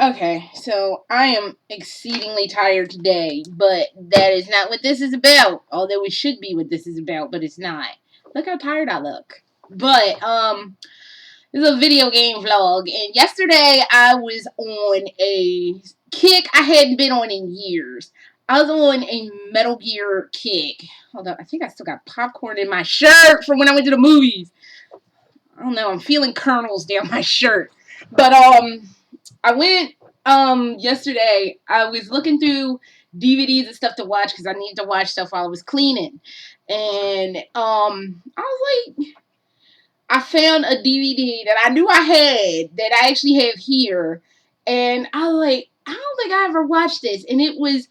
Okay, so I am exceedingly tired today, but that is not what this is about. Although it should be what this is about, but it's not. Look how tired I look. But this is a video game vlog, and yesterday I was on a kick I hadn't been on in years. I was on a Metal Gear kick. Hold on, I think I still got popcorn in my shirt from when I went to the movies. I don't know, I'm feeling kernels down my shirt. But I went yesterday. I was looking through DVDs and stuff to watch because I needed to watch stuff while I was cleaning. And I was like, I found a DVD that I knew I had that I actually have here. And I was like, I don't think I ever watched this. And it was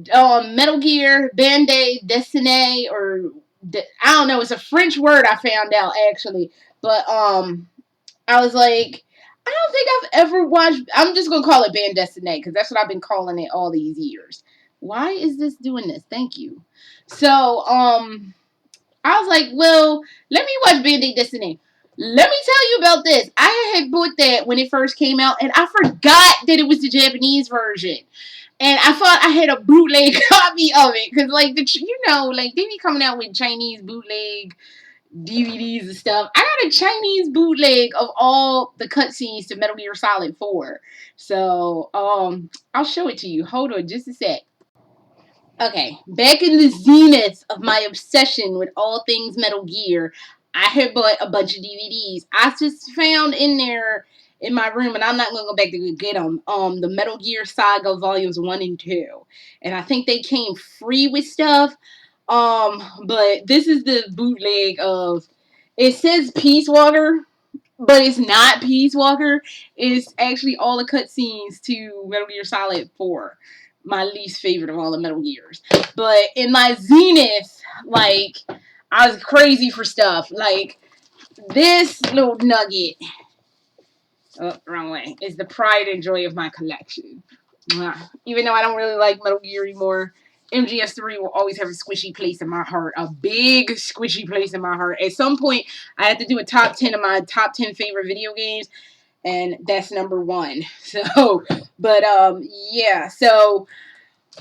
Metal Gear Band-Aid Destiny, or I don't know, it's a French word I found out actually. But I was like, I don't think I've ever watched. I'm just gonna call it Band Destiny because that's what I've been calling it all these years. Why is this doing this? Thank you. So I was like, well, let me watch Band-Aid Destiny. Let me tell you about this. I had bought that when it first came out, and I forgot that it was the Japanese version. And I thought I had a bootleg copy of it because, like, like they be coming out with Chinese bootleg DVDs and stuff. I got a Chinese bootleg of all the cutscenes to Metal Gear Solid 4. So, I'll show it to you. Hold on just a sec. Okay, back in the zenith of my obsession with all things Metal Gear, I had bought a bunch of DVDs. I just found in there in my room, and I'm not going to go back to get them, the Metal Gear Saga Volumes 1 and 2. And I think they came free with stuff. But this is the bootleg of, it says Peace Walker, but it's not Peace Walker. It's actually all the cutscenes to Metal Gear Solid 4. My least favorite of all the Metal Gears. But in my zenith, like, I was crazy for stuff. Like, this little nugget, oh, wrong way, is the pride and joy of my collection. Even though I don't really like Metal Gear anymore, MGS3 will always have a squishy place in my heart. A big squishy place in my heart. At some point, I had to do a top 10 of my top 10 favorite video games, and that's number 1. So, but, yeah, so,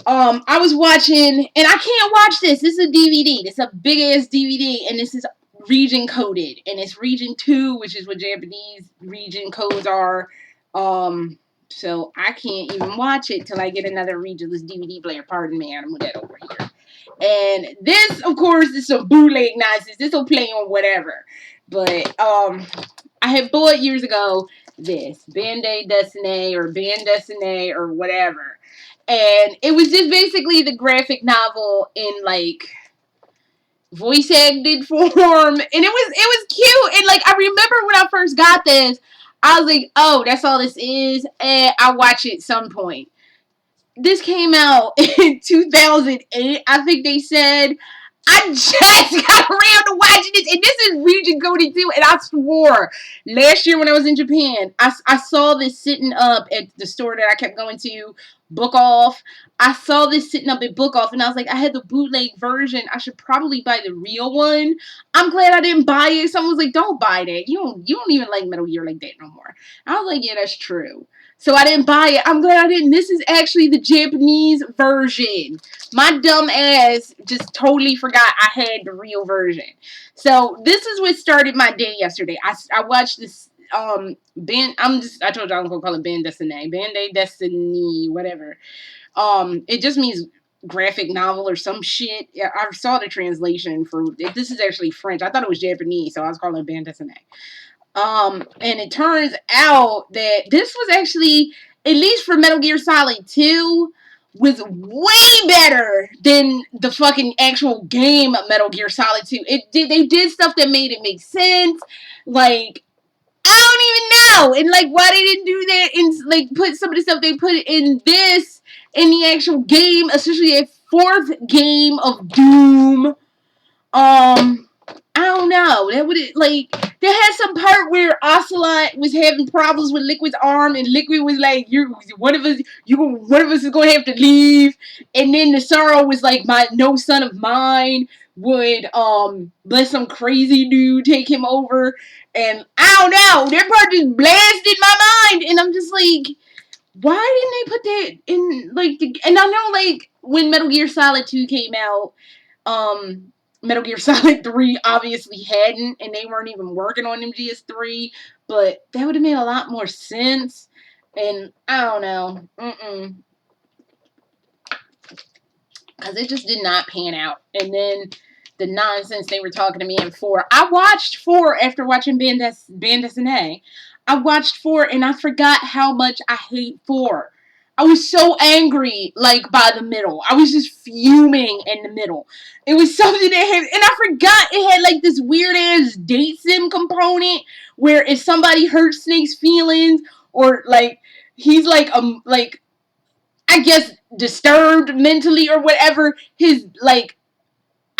I was watching, and I can't watch this. This is a DVD. This is a big-ass DVD, and this is region coded, and it's region 2, which is what Japanese region codes are. So I can't even watch it till I get another regionless DVD player. Pardon me, I'm with that over here. And this, of course, is some bootleg nonsense. This will play on whatever. But I had bought years ago this Band-Aid Destiny or Band Destiny or whatever. And it was just basically the graphic novel in, like, voice acted form, and it was cute. And, like, I remember when I first got this, I was like, oh, that's all this is, and I'll watch it some point. This came out in 2008, I think they said. I just got around to watching this, and this is region coded too, and I swore, last year when I was in Japan, I saw this sitting up at the store that I kept going to, Book Off. I saw this sitting up at Book Off, and I was like, I had the bootleg version. I should probably buy the real one. I'm glad I didn't buy it. Someone was like, don't buy that. You don't even like Metal Gear like that no more. I was like, yeah, that's true. So I didn't buy it. I'm glad I didn't. This is actually the Japanese version. My dumb ass just totally forgot I had the real version. So this is what started my day yesterday. I watched this I told you I'm gonna call it Band Destiny. Band-Aid Destiny, whatever. It just means graphic novel or some shit. Yeah, I saw the translation for this is actually French. I thought it was Japanese, so I was calling it Band Destiny. And it turns out that this was actually, at least for Metal Gear Solid 2, was way better than the fucking actual game of Metal Gear Solid 2. They did stuff that made it make sense. Like, I don't even know. And, like, why they didn't do that and, like, put some of the stuff they put in this in the actual game, especially a 4th game of Doom. I don't know. That would, like, they had some part where Ocelot was having problems with Liquid's arm, and Liquid was like, one of us is gonna have to leave. And then the Sorrow was like, no son of mine would let some crazy dude take him over. And I don't know, that part just blasted my mind, and I'm just like, Why didn't they put that in, like, and I know, like, when Metal Gear Solid 2 came out, Metal Gear Solid 3 obviously hadn't, and they weren't even working on MGS3, but that would have made a lot more sense, and I don't know, because it just did not pan out. And then the nonsense they were talking to me in 4. I watched 4 after watching Bandesine. I watched 4 and I forgot how much I hate 4. I was so angry, like, by the middle. I was just fuming in the middle. It was something that had, and I forgot it had, like, this weird-ass date sim component where if somebody hurts Snake's feelings, or, like, he's, like, I guess, disturbed mentally or whatever, his, like,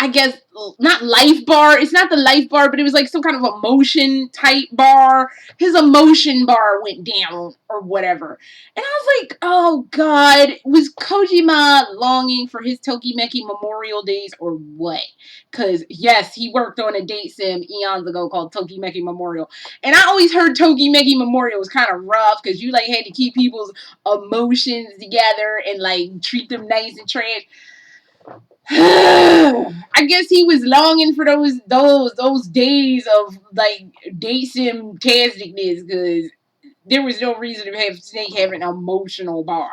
I guess, not life bar. It's not the life bar, but it was like some kind of emotion type bar. His emotion bar went down or whatever. And I was like, oh God, was Kojima longing for his Tokimeki Memorial Days or what? Because, yes, he worked on a date sim eons ago called Tokimeki Memorial. And I always heard Tokimeki Memorial was kind of rough because you, like, had to keep people's emotions together and, like, treat them nice and trash. I guess he was longing for those days of, like, date sim tasticness, because there was no reason to have Snake have an emotional bar.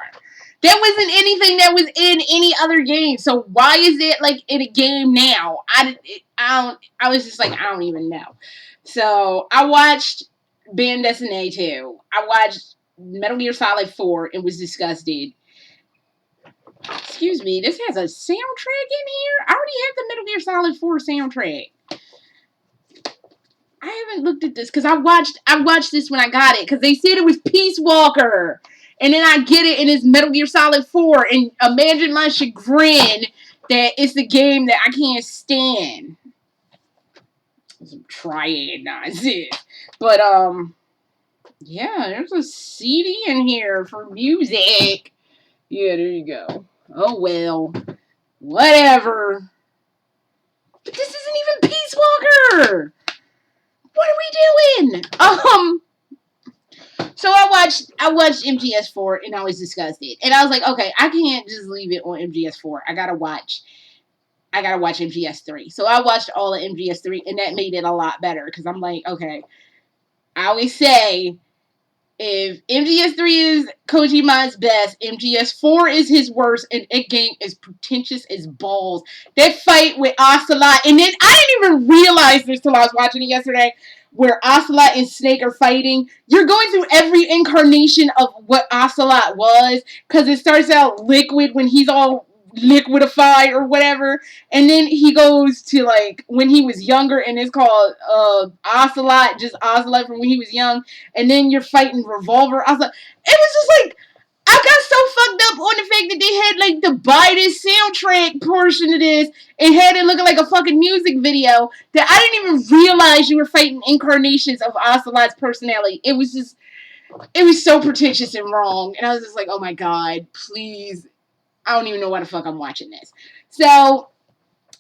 That wasn't anything that was in any other game. So why is it, like, in a game now? I was just like, I don't even know. So I watched Bandesine 2. I watched Metal Gear Solid 4 and was disgusted. Excuse me, this has a soundtrack in here? I already have the Metal Gear Solid 4 soundtrack. I haven't looked at this because I watched this when I got it because they said it was Peace Walker. And then I get it and it's Metal Gear Solid 4, and imagine my chagrin that it's the game that I can't stand. Some triad nonsense. But yeah, there's a CD in here for music. Yeah, there you go. Oh well. Whatever. But this isn't even Peace Walker! What are we doing? So I watched MGS4 and I was disgusted. And I was like, okay, I can't just leave it on MGS4. I gotta watch MGS3. So I watched all of MGS3 and that made it a lot better. Because I'm like, okay, I always say, if MGS3 is Kojima's best, MGS4 is his worst, and that game is pretentious as balls. That fight with Ocelot, and then I didn't even realize this till I was watching it yesterday, where Ocelot and Snake are fighting. You're going through every incarnation of what Ocelot was, because it starts out liquid when he's all liquidified or whatever, and then he goes to, like, when he was younger, and it's called Ocelot, just Ocelot from when he was young, and then you're fighting Revolver. It was just like, I got so fucked up on the fact that they had, like, the buy this soundtrack portion of this and had it looking like a fucking music video that I didn't even realize you were fighting incarnations of Ocelot's personality. It was so pretentious and wrong, and I was just like, oh my God, please. I don't even know why the fuck I'm watching this. So,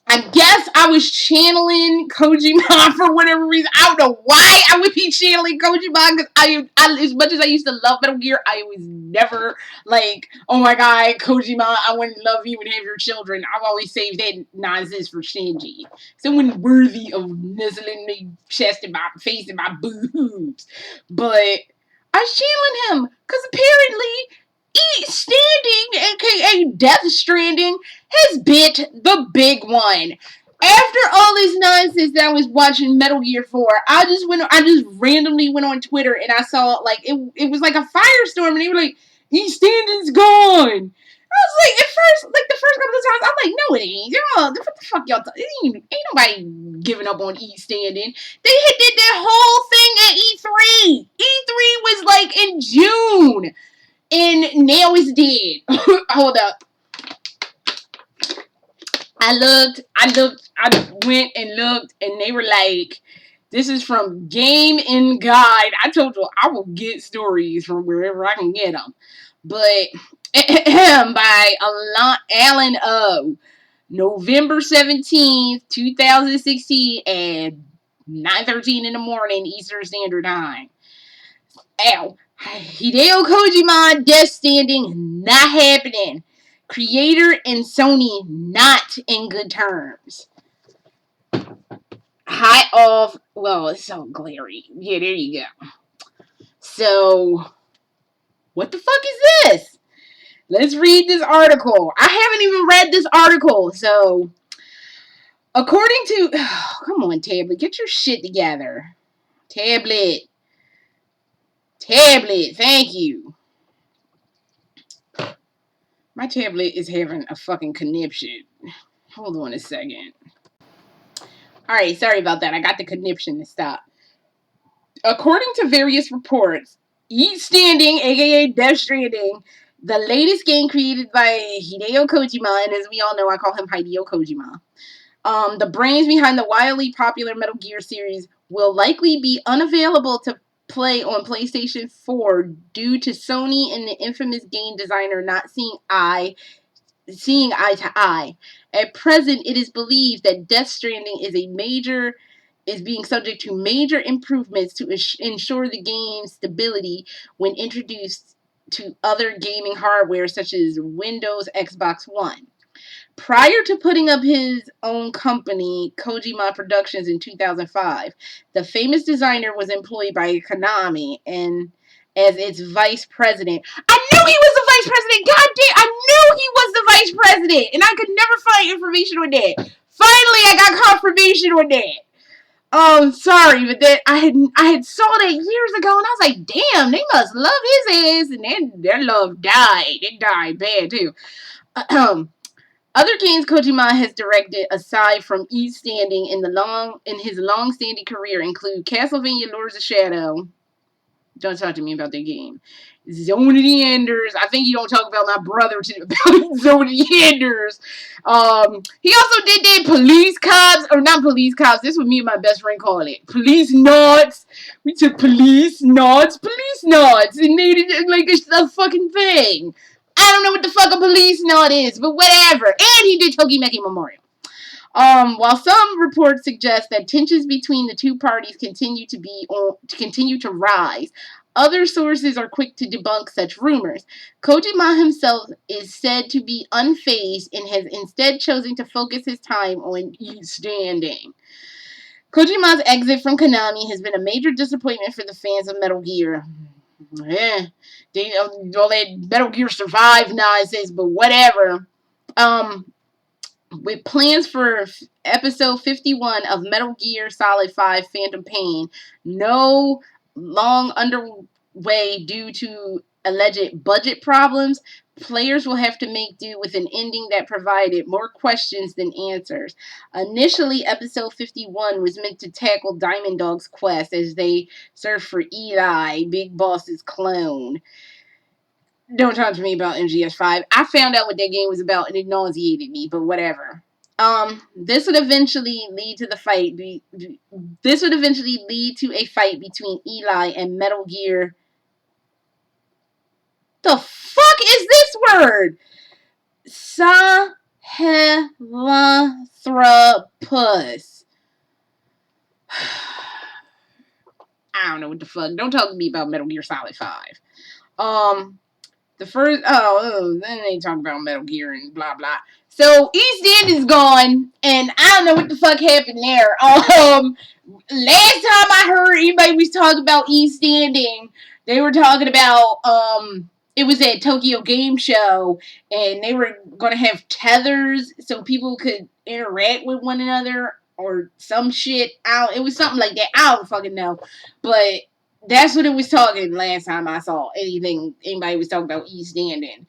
I guess I was channeling Kojima for whatever reason. I don't know why I would be channeling Kojima, because I, as much as I used to love Metal Gear, I was never like, oh my God, Kojima, I want to love you and have your children. I've always saved that nonsense for Shinji. Someone worthy of nuzzling my chest and my face and my boobs. But I was channeling him, because apparently Stranding, aka Death Stranding, has bit the big one. After all this nonsense that I was watching Metal Gear 4, I just randomly went on Twitter and I saw, like, it was like a firestorm, and they were like, Stranding's gone. I was like, at first, like, the first couple of times, I'm like, no, it ain't. What the fuck y'all ain't nobody giving up on Standing. They did that whole thing at E3. E3 was, like, in June. And now it's dead. Hold up. I went and looked, and they were like, this is from Game and Guide. I told you I will get stories from wherever I can get them. But, by Alan O. November 17th, 2016 at 9:13 in the morning Eastern Standard Time. Ow. Hideo Kojima, Death Stranding, not happening. Creator and Sony not in good terms. High off. Well, it's so glary. Yeah, there you go. So, what the fuck is this? Let's read this article. I haven't even read this article. So, according to... Oh, come on, tablet. Get your shit together. Tablet. Thank you. My tablet is having a fucking conniption. Hold on a second. Alright, sorry about that. I got the conniption to stop. According to various reports, Stranding, aka Death Stranding, the latest game created by Hideo Kojima, and as we all know, I call him Hideo Kojima, the brains behind the wildly popular Metal Gear series, will likely be unavailable to play on PlayStation 4 due to Sony and the infamous game designer not seeing eye to eye. At present, it is believed that Death Stranding is being subject to major improvements to ensure the game's stability when introduced to other gaming hardware such as Windows, Xbox One. Prior to putting up his own company, Kojima Productions, in 2005, the famous designer was employed by Konami and as its vice president. I knew he was the vice president! God damn, I knew he was the vice president! And I could never find information on that. Finally, I got confirmation on that. Sorry, but that I had saw that years ago, and I was like, damn, they must love his ass, and then their love died. It died bad too. Other games Kojima has directed aside from Stranding in his long-standing career include Castlevania Lords of Shadow. Don't talk to me about that game. Zone of the Enders. I think you don't talk about my brother about Zone of the Enders. He also did that Police Cops, or not Police Cops. This is what me and my best friend call it. Police Knots. We took Police Knots, and made it like a fucking thing. I don't know what the fuck a police knot is, but whatever. And he did Tokimeki Memorial. While some reports suggest that tensions between the two parties continue to rise, other sources are quick to debunk such rumors. Kojima himself is said to be unfazed and has instead chosen to focus his time on Stranding. Kojima's exit from Konami has been a major disappointment for the fans of Metal Gear. All that Metal Gear Survive nonsense, but whatever. With plans for episode 51 of Metal Gear Solid 5 Phantom Pain no long underway due to alleged budget problems, players will have to make do with an ending that provided more questions than answers. Initially, episode 51 was meant to tackle Diamond Dog's quest as they search for Eli, Big Boss's clone. Don't talk to me about MGS5. I found out what that game was about and it nauseated me, but whatever. This would eventually lead to a fight between Eli and Metal Gear. The fuck is this word? Sahelanthropus. I don't know what the fuck. Don't talk to me about Metal Gear Solid 5. The first, then they talk about Metal Gear and blah, blah. So, East End is gone, and I don't know what the fuck happened there. Last time I heard anybody was talking about East Standing, they were talking about, it was at Tokyo Game Show, and they were going to have tethers so people could interact with one another, or some shit. It was something like that. I don't fucking know. But that's what it was talking last time I saw anybody was talking about East Standing.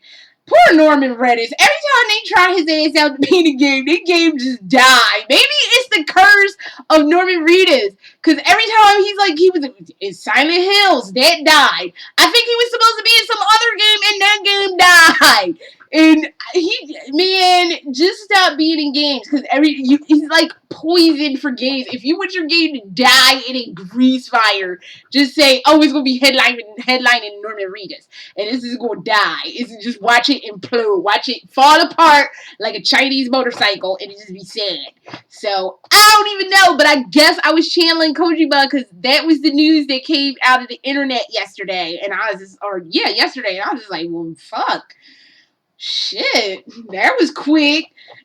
Poor Norman Reedus. Every time they try his ass out to be in the game, that game just died. Maybe it's the curse of Norman Reedus. Because every time he was in Silent Hills, that died. I think he was supposed to be in some other game, and that game died. And Man, just stop being in games because he's like poisoned for games. If you want your game to die in a grease fire, just say, "Oh, it's gonna be headlining Norman Reedus, and this is gonna die." It's just watch it implode, watch it fall apart like a Chinese motorcycle, and it just be sad. So I don't even know, but I guess I was channeling Kojima because that was the news that came out of the internet yesterday, and I was yesterday, and I was just like, well, fuck. Shit, that was quick.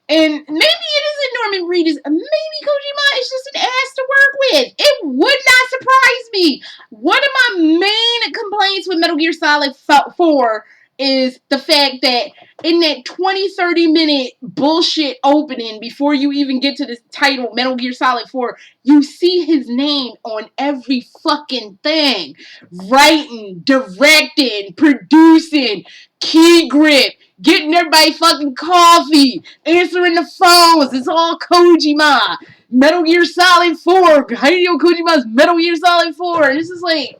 And maybe it isn't Norman Reedus. Maybe Kojima is just an ass to work with. It would not surprise me. One of my main complaints with Metal Gear Solid 4 is the fact that in that 20-30 minute bullshit opening before you even get to the title Metal Gear Solid 4, you see his name on every fucking thing. Writing, directing, producing, key grip, getting everybody fucking coffee, answering the phones. It's all Kojima. Metal Gear Solid 4. Hideo Kojima's Metal Gear Solid 4. And this is like,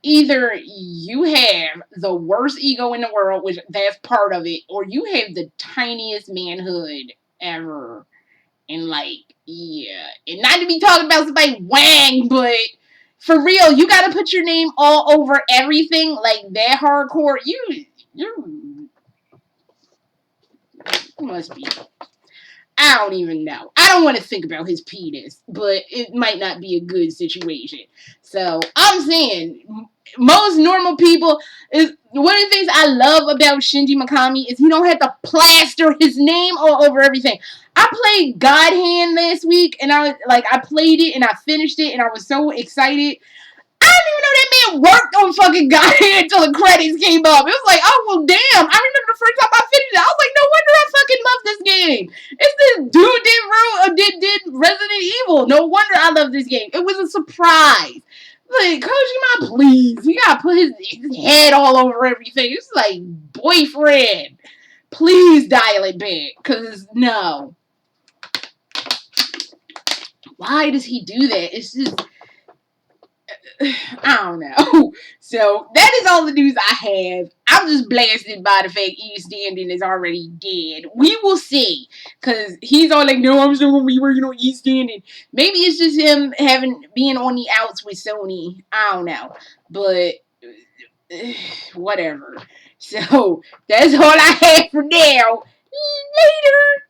either you have the worst ego in the world, which that's part of it, or you have the tiniest manhood ever. And like, yeah. And not to be talking about somebody wang, but for real, you gotta put your name all over everything like that hardcore. You must be. I don't even know. I don't want to think about his penis, but it might not be a good situation. So I'm saying, most normal people is one of the things I love about Shinji Mikami is he don't have to plaster his name all over everything. I played God Hand last week, and I played it and I finished it, and I was so excited. I didn't even know that man worked on fucking God Hand until the credits came up. It was like, oh well, damn. I remember the first time I finished it, I was like, no wonder I fucking love this game. It's this dude did Resident Evil. No wonder I love this game. It was a surprise. Like, Kojima, please. He gotta put his head all over everything. It's like, boyfriend, please dial it back. Cause no. Why does he do that? It's just, I don't know. So that is all the news I have. I'm just blasted by the fact E. Standing is already dead. We will see. Because he's all like, no, I'm still going to be working on E. Standing. Maybe it's just him being on the outs with Sony. I don't know. But whatever. So that's all I have for now. Later.